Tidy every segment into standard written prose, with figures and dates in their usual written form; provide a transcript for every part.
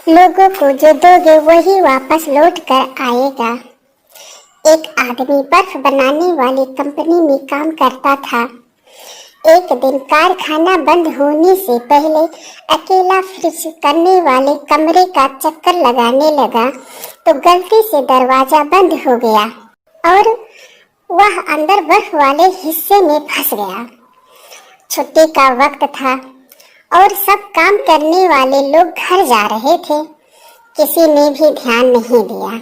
लोगों को जो दोगे वही वापस लौट कर आएगा। एक आदमी बर्फ बनाने वाली कंपनी में काम करता था। एक दिन कारखाना बंद होने से पहले अकेला फ्रिज करने वाले कमरे का चक्कर लगाने लगा तो गलती से दरवाजा बंद हो गया और वह अंदर बर्फ वाले हिस्से में फंस गया। छुट्टी का वक्त था और सब काम करने वाले लोग घर जा रहे थे। किसी ने भी ध्यान नहीं दिया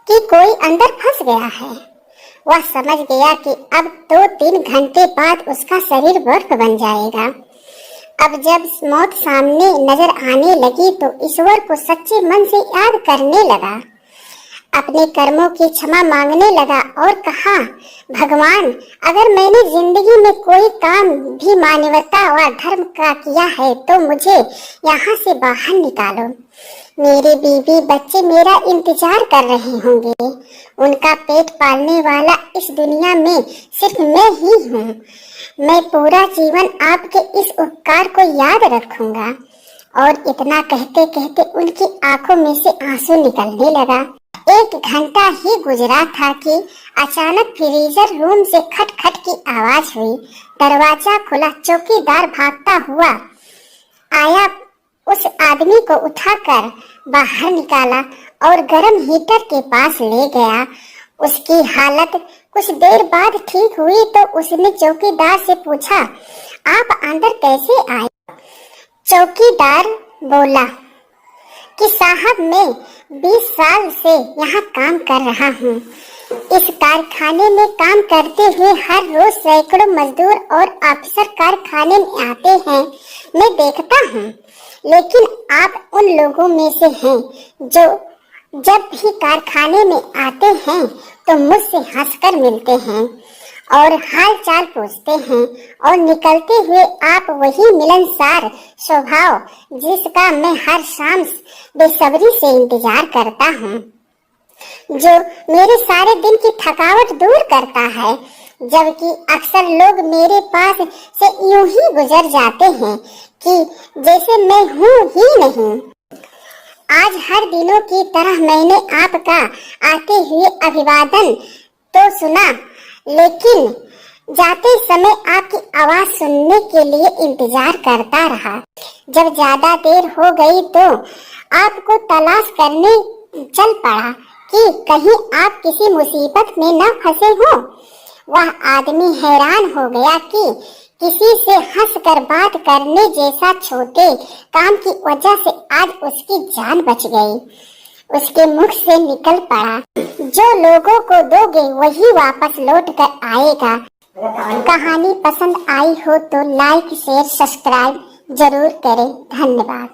कि कोई अंदर फंस गया है। वह समझ गया कि अब 2-3 घंटे बाद उसका शरीर बर्फ बन जाएगा। अब जब मौत सामने नजर आने लगी तो ईश्वर को सच्चे मन से याद करने लगा, अपने कर्मों की क्षमा मांगने लगा और कहा, भगवान, अगर मैंने जिंदगी में कोई काम भी मानवता व धर्म का किया है तो मुझे यहाँ से बाहर निकालो। मेरी बीवी बच्चे मेरा इंतजार कर रहे होंगे। उनका पेट पालने वाला इस दुनिया में सिर्फ मैं ही हूँ। मैं पूरा जीवन आपके इस उपकार को याद रखूंगा। और इतना कहते कहते उनकी आंखों में से आंसू निकलने लगा। 1 घंटा ही गुजरा था कि अचानक फ्रीजर रूम से खटखट की आवाज हुई। दरवाजा खुला। चौकीदार भागता हुआ आया, उस आदमी को उठाकर बाहर निकाला और गर्म हीटर के पास ले गया। उसकी हालत कुछ देर बाद ठीक हुई तो उसने चौकीदार से पूछा, आप अंदर कैसे आए? चौकीदार बोला कि साहब, मैं 20 साल से यहाँ काम कर रहा हूँ। इस कारखाने में काम करते हुए हर रोज सैकड़ों मजदूर और अफसर कारखाने में आते हैं, मैं देखता हूँ। लेकिन आप उन लोगों में से हैं जो जब भी कारखाने में आते हैं तो मुझसे हंसकर मिलते हैं और हाल चाल पूछते हैं और निकलते हुए आप वही मिलनसार स्वभाव जिसका मैं हर शाम बेसब्री से इंतजार करता हूँ, जो मेरे सारे दिन की थकावट दूर करता है। जबकि अक्सर लोग मेरे पास से यूं ही गुजर जाते हैं कि जैसे मैं हूँ ही नहीं। आज हर दिनों की तरह मैंने आपका आते हुए अभिवादन तो सुना, लेकिन जाते समय आपकी आवाज सुनने के लिए इंतजार करता रहा। जब ज्यादा देर हो गई तो आपको तलाश करने चल पड़ा कि कहीं आप किसी मुसीबत में न फंसे हो। वह आदमी हैरान हो गया कि किसी से हंसकर बात करने जैसा छोटे काम की वजह से आज उसकी जान बच गई। उसके मुख से निकल पड़ा, जो लोगों को दोगे वही वापस लौट कर आएगा। कहानी पसंद आई हो तो लाइक शेयर सब्सक्राइब जरूर करें। धन्यवाद।